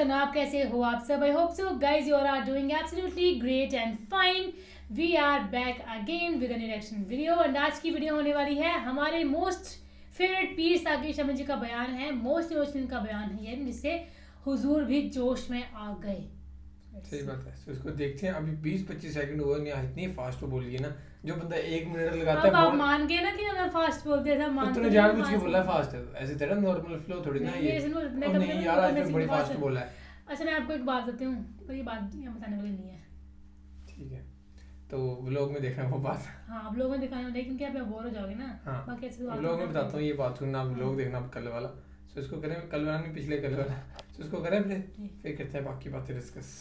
जनाब, कैसे हो आप सब? I hope so guys you are doing absolutely great and fine. We are back again with an reaction video. And आज की वीडियो होने वाली है हमारे मोस्ट फेवरेट पीर साकिब शमी जी का बयान है, मोस्ट इमोशनल का बयान है, जिससे हुजूर भी जोश में आ गए. सही बात है. तो इसको देखते हैं. अभी 20-25 सेकंड हुए नहीं, इतनी फास्ट बोली है ना. जो बंदा 1 मिनट लगाता है, आप मान गए ना कि मैं फास्ट बोलते थे. मान तूने जानबूझ के बोला फास्ट है, ऐसे तेरा नॉर्मल फ्लो थोड़ी ना ये. नहीं यार, आज तो बड़ी फास्ट बोला है. अच्छा, मैं आपको एक बात बताती हूँ, पर ये बात यहाँ बताने वाली नहीं है. ठीक है, तो व्लॉग में देखना वो बात. हाँ, व्लॉग में दिखाना, लेकिन क्या आप बोर हो जाओगे ना. हाँ, बाकी ऐसे व्लॉग में बताता हूँ ये बात. ना व्लॉग देखना कल वाला, तो इसको करें कल वाला नहीं, पिछले कल वाला. तो इसको करें फिर करते हैं बाकी बातें डिस्कस.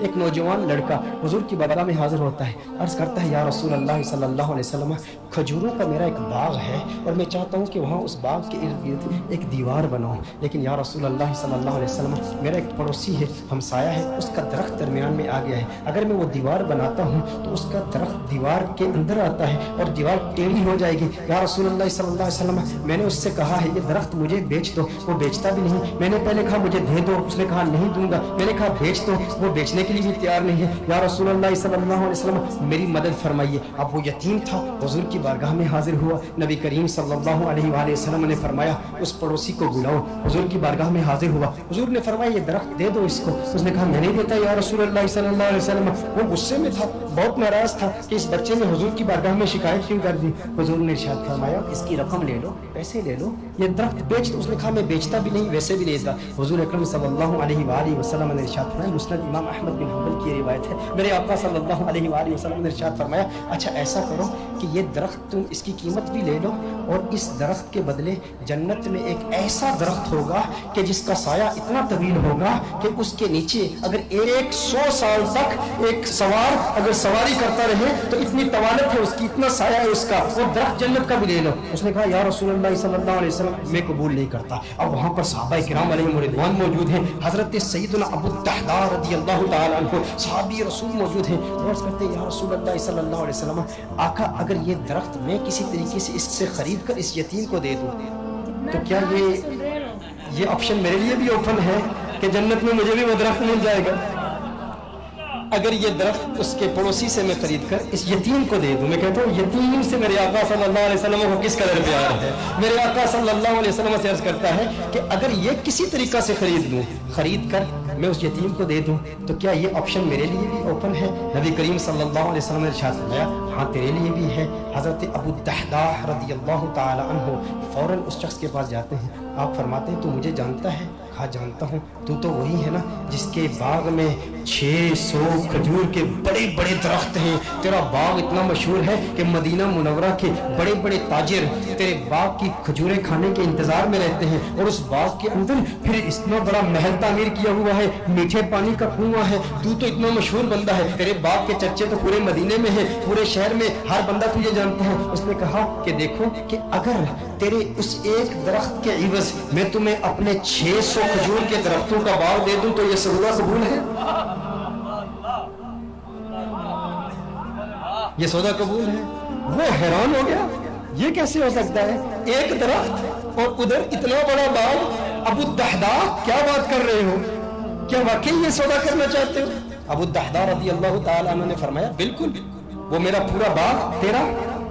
एक नौजवान लड़का हुजूर की बारगाह में हाजिर होता है, अर्ज़ करता है, या रसूल अल्लाह सल्लल्लाहु अलैहि वसल्लम, खजूरों का मेरा एक बाग है और मैं चाहता हूँ कि वहाँ उस बाग के इर्द गिर्द एक दीवार बनाऊँ. लेकिन या रसूल अल्लाह सल्लल्लाहु अलैहि वसल्लम, मेरा एक पड़ोसी है, हमसाया है, उसका दरख्त दरमियान में आ गया है. अगर मैं वो दीवार बनाता हूँ तो उसका दरख्त दीवार के अंदर आता है और दीवार टेढ़ी हो जाएगी. या रसूल अल्लाह सल्लल्लाहु अलैहि वसल्लम, मैंने उससे कहा है ये दरख्त मुझे बेच दो. वो बेचता भी नहीं. मैंने पहले कहा मुझे दे दो, उसने कहा नहीं दूंगा. मैंने कहा बेच दो, वो बेचने के लिए भी तैयार नहीं है. या रसूलुल्लाह सल्लल्लाहु अलैहि वसल्लम, मेरी मदद फरमाइए. अब वो यतीम था, हुजूर की बारगाह में हाजिर हुआ. नबी करीम सल्लल्लाहु अलैहि वसल्लम ने फरमाया, उस पड़ोसी को बुलाओ. हुजूर की बारगाह में हाजिर हुआ. हुजूर ने फरमाया, ये दरख्त दे दो इसको. उसने कहा मैं नहीं देता या रसूलुल्लाह सल्लल्लाहु अलैहि वसल्लम. वो गुस्से में था, बहुत नाराज था कि इस बच्चे ने हुजूर की बारगाह में शिकायत क्यों कर दी. हुजूर ने इरशाद फरमाया, इसकी रकम ले लो, पैसे ले लो, ये दरख्त बेच दो. उसने कहा मैं बेचता भी नहीं, वैसे भी नहीं देता. हुजूर अकरम सल्लल्लाहु अलैहि वसल्लम ने इरशाद फरमाया, मुस्नद इमाम अहमद बिन हंबल की रिवायत है, मेरे आका सल्लल्लाहु अलैहि वसल्लम ने इरशाद फरमाया, अच्छा ऐसा करो कि ये दरख्त तुम इसकी कीमत भी ले लो और इस दरख्त के बदले जन्नत में एक ऐसा दरख्त होगा कि जिसका साया इतना तवील होगा कि उसके नीचे अगर 100 साल तक एक सवार अगर सवारी करता रहे तो इतनी तवालत है उसकी, इतना साया है उसका. वो दरख्त जन्नत का भी ले लो. उसने कहा, या रसूलुल्लाह सल्लल्लाहु अलैहि वसल्लम, मैं कबूल नहीं करता. अब वहाँ पर सहाबा किराम अलैहिम रिदवान मौजूद हैं. हजरत सैयदना अबू दहदा रदियल्लाहु ताला अन्हु सहाबी रसूल मौजूद हैं. अर्ज़ करते हैं, या रसूलुल्लाह सल्लल्लाहु अलैहि वसल्लम, आका अगर ये दरख्त मैं किसी तरीके से इससे खरीद कर इस यतीम को दे दूं तो क्या ये ऑप्शन मेरे लिए भी ओपन है कि जन्नत में मुझे भी वो दरख्त मिल जाएगा? अगर ये दरख्त उसके पड़ोसी से मैं खरीद कर इस यतीम को दे दूं, मैं कहता हूँ यतीम से मेरे आका सल्लल्लाहु अलैहि वसल्लम को किस कदर प्यार है. मेरे आका सल्लल्लाहु अलैहि वसल्लम से अर्ज करता है कि अगर ये किसी तरीका से खरीद लूं, खरीद कर मैं उस यतीम को दे दूं तो क्या ये ऑप्शन मेरे लिए भी ओपन है? नबी करीम सल्लल्लाहु अलैहि वसल्लम ने इरशाद फरमाया, हाँ तेरे लिए भी है. हजरत अबू दहदा रदियल्लाहु ताला अन्हु फौरन उस शख्स के पास जाते हैं. आप फरमाते हैं, तू मुझे जानता है? कहा जानता हूँ. तू तो वही है ना जिसके बाग में 600 खजूर के बड़े बड़े दरख्त हैं. तेरा बाग इतना मशहूर है कि मदीना मुनव्वरा के बड़े बड़े ताजिर तेरे बाग की खजूरें खाने के इंतजार में रहते हैं. और उस बाग के अंदर फिर इतना बड़ा महल तामीर किया हुआ है, मीठे पानी का कुआं है. तू तो इतना मशहूर बंदा है, तेरे बाग के चर्चे तो पूरे मदीने में है, पूरे शहर में हर बंदा तुझे जानता है. उसने कहा कि देखो कि अगर तेरे उस एक दरख्त के इवज मैं तुम्हें अपने 600 खजूर के दरख्तों का बाग दे दूं तो ये सौदा कबूल है? ये सौदा कबूल है? वो हैरान हो गया, ये कैसे हो सकता है? एक दरख्त और उधर इतना बड़ा बाग. अबू दहदा, क्या बात कर रहे हो? क्या वाकई ये सौदा करना चाहते हो? अबू दहदा रदियल्लाहु ताला अन्हु ने फरमाया, बिल्कुल, वो मेरा पूरा बाग तेरा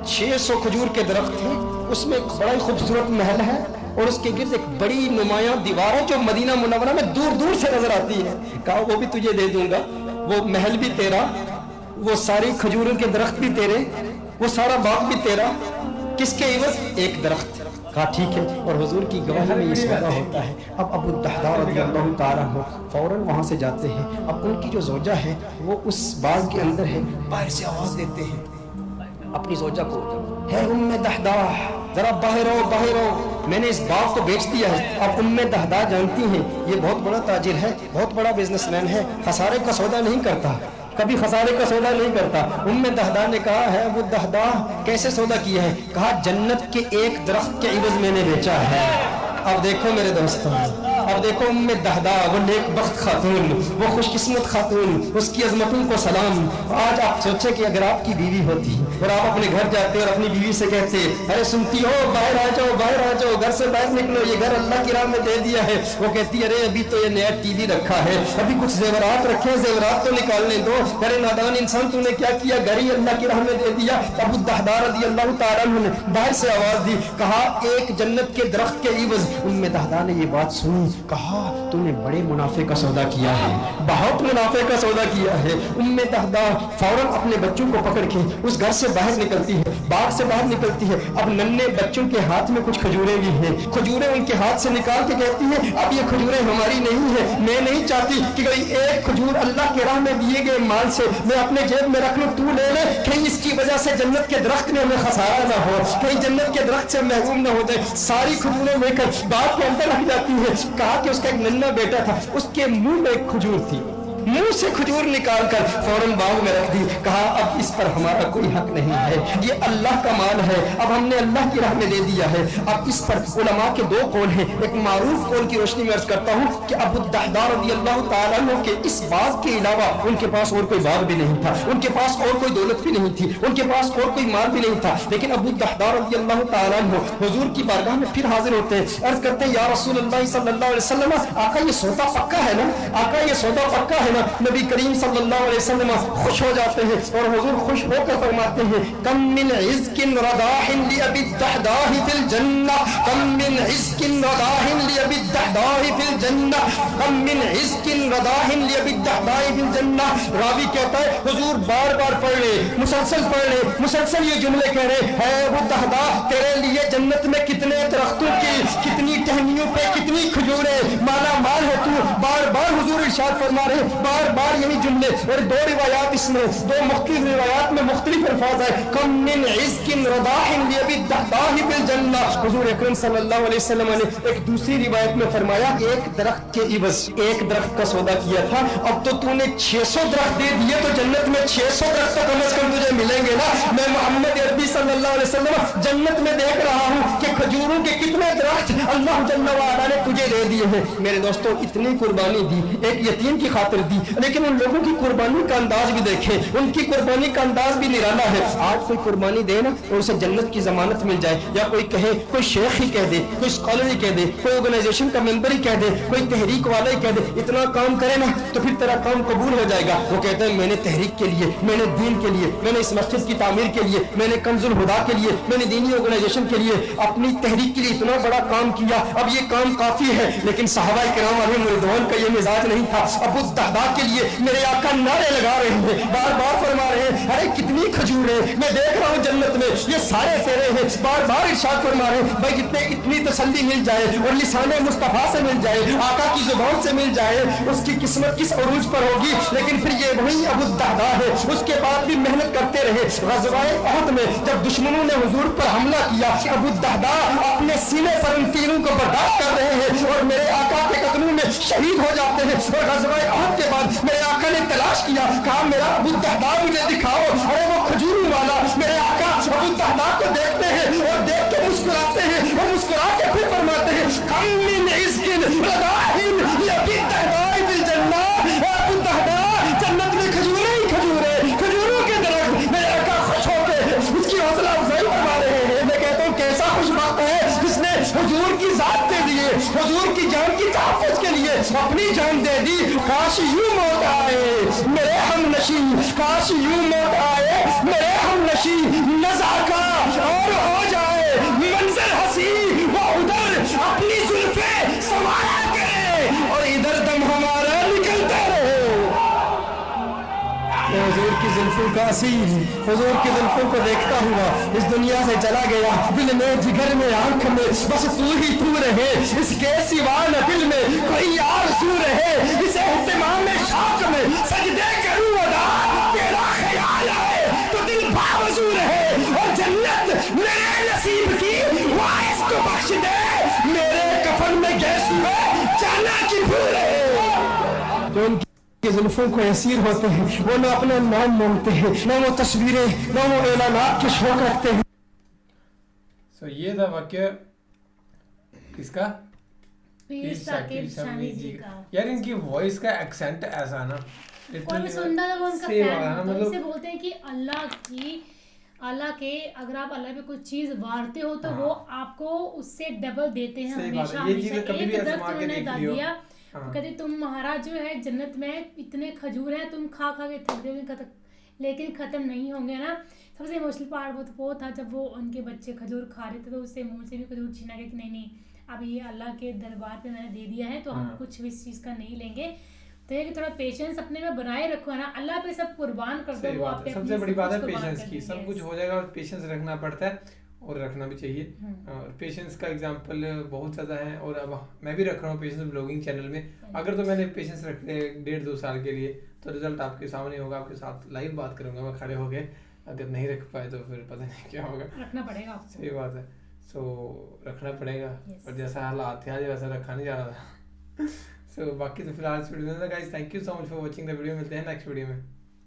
600 खजूर के दरख्त है, उसमें एक बड़ा ही खूबसूरत महल है और उसके गिर्द एक बड़ी नुमाया दीवार है जो मदीना मुनव्वरा में दूर दूर से नजर आती है. कहा वो भी तुझे दे दूंगा, वो महल भी तेरा, वो सारी खजूरों के दरख्त भी तेरे, वो सारा बाग भी तेरा. किसके इवज? एक दरख्त. कहा ठीक है. और हुजूर की गवाही में ये सौदा होता है. अब अबू दहदा रदियल्लाहु ताला अन्हु फौरन वहां से जाते हैं. अब उनकी जो ज़ौजा है वो उस बाग के अंदर है. बाहर से आवाज देते हैं अपनी ज़ौजा को, है उम्मे दहदा, जरा बाहर आओ, बाहर आओ, मैंने इस बाग को बेच दिया है. अब उम्मे दहदा जानती हैं ये बहुत बड़ा ताजिर है, बहुत बड़ा बिजनेसमैन है, खसारे का सौदा नहीं करता, कभी खसारे का सौदा नहीं करता. उम्मे दहदा ने कहा, है अबू दहदा कैसे सौदा किया है? कहा जन्नत के एक दरख्त के इवज मैंने बेचा है. अब देखो मेरे दोस्तों, अब देखो उम्मे दहदा, वो नेक बख्त खातून, वो खुशकिस्मत खातून, उसकी अजमतों को सलाम। आज आप सोचे कि अगर आपकी बीवी होती और आप अपने घर जाते और अपनी बीवी से कहते, अरे सुनती हो, बाहर आ जाओ, बाहर आ जाओ, घर से बाहर निकलो, ये घर अल्लाह की राह में दे दिया है। वो कहती, अरे अभी तो ये नया टीवी रखा है, अभी कुछ जेवरात रखे हैं, जेवरात तो निकालने दो। अरे नादान इंसान, तूने क्या किया, घर ही अल्लाह की राह में दे दिया। अबू दहदा रज़ी अल्लाह तआला अन्हु ने बाहर से आवाज दी, कहा एक जन्नत के दरख्त के इवज। उम्मे दहदा ने ये बात सुनी, कहा तूने बड़े मुनाफे का सौदा किया है, बहुत मुनाफे का सौदा किया है। उम्मे दहदा फौरन अपने बच्चों को पकड़ के उस घर से बाहर निकलती है, बाग से बाहर निकलती है। अब नन्हे बच्चों के हाथ में कुछ खजूरें भी हैं, खजूरें उनके हाथ से निकाल के कहती है, अब ये खजूरें हमारी नहीं है, मैं नहीं चाहती कि कोई एक खजूर अल्लाह के राह में दिए गए माल से मैं अपने जेब में रख लूं, तू ले ले, कहीं इसकी वजह से जन्नत के दरख्त में हमें खसारा ना हो, कहीं जन्नत के दरख्त से महरूम ना हो जाए। सारी खजूरें लेकर बाग के अंदर रख जाती है। कहा कि उसका एक नन्हा बेटा था, उसके मुंह में एक खजूर थी, मुंह से खजूर निकालकर फौरन बाग में रख दी। कहा अब इस पर हमारा कोई हक नहीं है, ये अल्लाह का माल है, अब हमने अल्लाह की राह में दे दिया है। अब इस पर उलमा के दो कौल हैं। एक मारूफ कौल की रोशनी में अर्ज करता हूँ कि अबू दहदा रज़ियल्लाहु ताला अन्हु के इस बाग के अलावा उनके पास और कोई बाग भी नहीं था, उनके पास और कोई दौलत भी नहीं थी, उनके पास और कोई माल भी नहीं था। लेकिन अबू दहदा रज़ियल्लाहु ताला अन्हु हुजूर की बारगाह में फिर हाजिर होते हैं, अर्ज करते हैं, या रसूल अल्लाह सल्लल्लाहु अलैहि वसल्लम, आका ये सौदा पक्का है ना, आका ये सौदा पक्का है ना। नबी करीम सल्लल्लाहु अलैहि वसल्लम खुश हो जाते हैं और हुजूर खुश होकर फरमाते हैं, कम मिन इज़्किन रदाहिन लि अबी दहदा फिल जन्नह, कम मिन इज़्किन रदाहिन लि अबी दहदा फिल जन्नह, कम मिन इज़्किन रदाहिन लि अबी दहदा फिल जन्नह। रावी कहता है हुजूर बार बार पढ़ ले, मुसलसल पढ़ ले, मुसलसल ये जुमले कह रहे हैं, अबू दहदा तेरे लिए जन्नत में कितने दरख्तों की, कितनी टहनियों पे कितनी खजूरें, माला माल है तू। बार बार हुजूर इरशाद फरमा रहे, बार बार यही जुमले। और दो रिवायात इसमें, दो मुख्तलिफ रिवायात में मुख्तलिफ अल्फाज है, कम मिन इज़्किन रदाहिन लि अबी दहदा फिल जन्नह। हुजूर अकरम सल्लल्लाहु अलैहि वसल्लम ने एक दूसरी रिवायत में फरमाया, एक दरख्त के इवज एक दरख्त का सौदा किया था, अब तो तूने 600 दरख्त दे दिए, तो जन्नत में 600 दरख्त तो कम से कम तुझे मिलेंगे ना। मैं मोहम्मद अरबी सल्लल्लाहु अलैहि वसल्लम जन्नत में देख रहा हूँ कि खजूरों के कितने दरख्त अल्लाह जल्ल व अला ने तुझे दे दिए हैं। मेरे दोस्तों, इतनी कुर्बानी दी, एक यतीम की खातिर दी, लेकिन उन लोगों की कुर्बानी का अंदाज भी देखें, उनकी कुर्बानी का अंदाज भी निराला है। आज कोई कुर्बानी दे ना और उसे जन्नत की जमानत मिल जाए, या कोई कहे, कोई शेख ही कह दे, कोई स्कॉलर ही कह दे, कोई ऑर्गेनाइजेशन का मेंबर ही कह दे, कोई तहरीक वाला ही कह दे, इतना काम करे ना तो फिर तेरा काम कबूल हो जाएगा। वो कहता है मैंने तहरीक के लिए, मैंने दीन के लिए, मैंने इस मस्जिद की तामीर के लिए, मैंने कंजुल हुदा के लिए, मैंने दीनी ऑर्गेनाइजेशन के लिए, अपनी तहरीक के लिए इतना बड़ा काम किया, अब ये काम काफी है। लेकिन सहाबा किराम अलैहिम रिज़वान का ये मिजाज नहीं था। अबू दहदा के लिए मेरे आका नारे लगा रहे हैं, बार बार फरमा रहे हैं, अरे कितनी खजूर है, मैं देख रहा हूँ जन्नत में, ये सारे तेरे हैं। बार बार इरशाद फरमा रहे हैं, भाई जितने इतनी तसल्ली मिल जाए और लिसाने मुस्तफा से मिल जाए, आका की जुबान से मिल जाए, उसकी किस्मत किस अरूज पर होगी। लेकिन फिर ये वही अबू दहदा है, उसके बाद भी मेहनत करते रहे। ग़ज़वाए उहद में जब दुश्मनों ने हुजूर पर हमला किया, अबू दहदा अपने सीने पर उन तीरों को बर्दाश्त कर रहे हैं और मेरे आका के कदमों में शहीद हो जाते हैं। और ग़ज़वाए उहद के बाद मेरे आका ने तलाश किया, कहा मेरा अबू दहदा मुझे दिखाओ। अरे वो खजूर वाला मेरे आका अबू दहदा को देखते हैं और देख के मुस्कुराते हैं और मुस्कुरा के फिर फरमाते हैं, कम मिन इज़्किन रदाहिन लि अबी दहदा फिल जन्नह। अबू दहदा जन्नत में खजूरें ही खजूरें, खजूरों के दरख्त। मेरे आका खुश होके उसकी हौसला अफजाई फरमा रहे हैं। मैं कहता हूँ कैसा खुशबख्त है जिसने हुजूर की जात दे दिए, हुजूर की जान की तहफ़्फ़ुज़ के लिए अपनी जान दे दी। काश यूं मौत आए मेरे हमनशी, काश यूं मौत आए मेरे हमनशी, नज़ाका और हो जाए मंजर हंसी, वो उधर अपनी जुल्फे समाया करे और इधर दम हमारा निकलता रहे। हुजूर की जुल्फों का असीर, हुजूर की जुल्फों को देखता हुआ इस दुनिया से चला गया। दिल में, जिगर में, आंख में बस तू ही तू रहे, इसके सिवा न दिल में कोई आरज़ू रहे। इसे इत्तिमाम में शौक में सजदे करूं अदा, तेरा ख्याल आए तो दिल बावजू रहे। और जन्नत मेरे नसीब की वाइस को बख्श दे, मेरे कफन में गैस में जाना की भूल है। तो उनकी जुल्फों को असीर होते हैं, वो ना अपना नाम मांगते हैं, ना वो तस्वीरें, ना वो एलानात के शौक रखते हैं। ये था वाक्य किसका? पीर साकिब शामी जी का। यार इनकी वॉइस का एक्सेंट ऐसा है ना, कोई भी सुनता है वो उनका सेम फैन है ना, होता है। मतलब इसे बोलते हैं कि अल्लाह के अगर आप अल्लाह पे कुछ चीज वारते हो तो हाँ। वो आपको उससे डबल देते हैं सही बात हमेशा है, ये हमेशा। चीज़ें कभी भी एक आजमा दरख्त के उन्होंने देख लियो। दिया, हाँ। कहते तुम्हारा जो है जन्नत में इतने खजूर हैं, तुम खा खा के थक जाओगे लेकिन खत्म नहीं होंगे ना। सबसे इमोशनल पार्ट वो था जब वो उनके बच्चे खजूर खा रहे थे तो उससे मुंह से भी खजूर छीना गया कि नहीं नहीं अब ये अल्लाह के दरबार पे मैंने दे दिया है तो हम कुछ भी इस चीज़ का नहीं लेंगे। तो ये कि थोड़ा पेशेंस अपने में बनाए रखो है ना, अल्लाह पे सब कुर्बान कर दो। सही वो बात आपके है, सबसे बड़ी बात है कुछ कुर्बान पेशेंस कर की, देंगे। सब कुछ हो जाएगा और पेशेंस रखना पड़ता है और रखना भी चाहिए। और पेशेंस का एग्जांपल बहुत ज़्यादा है और अब मैं भी रख रहा हूँ पेशेंस ब्लॉगिंग चैनल में। अगर तो मैंने पेशेंस रख लिया 1.5-2 साल के लिए तो रिजल्ट आपके सामने होगा, आपके साथ लाइव बात करूँगा मैं खड़े हो गए। अगर नहीं रख पाए तो फिर पता नहीं क्या होगा, रखना पड़ेगा आपको। सही बात है। सो रखना पड़ेगा और जैसा हालात थे आज वैसा रखा नहीं जा रहा था। सो बाकी तो फिलहाल इस वीडियो में guys thank you so much for watching the video, मिलते हैं नेक्स्ट वीडियो में।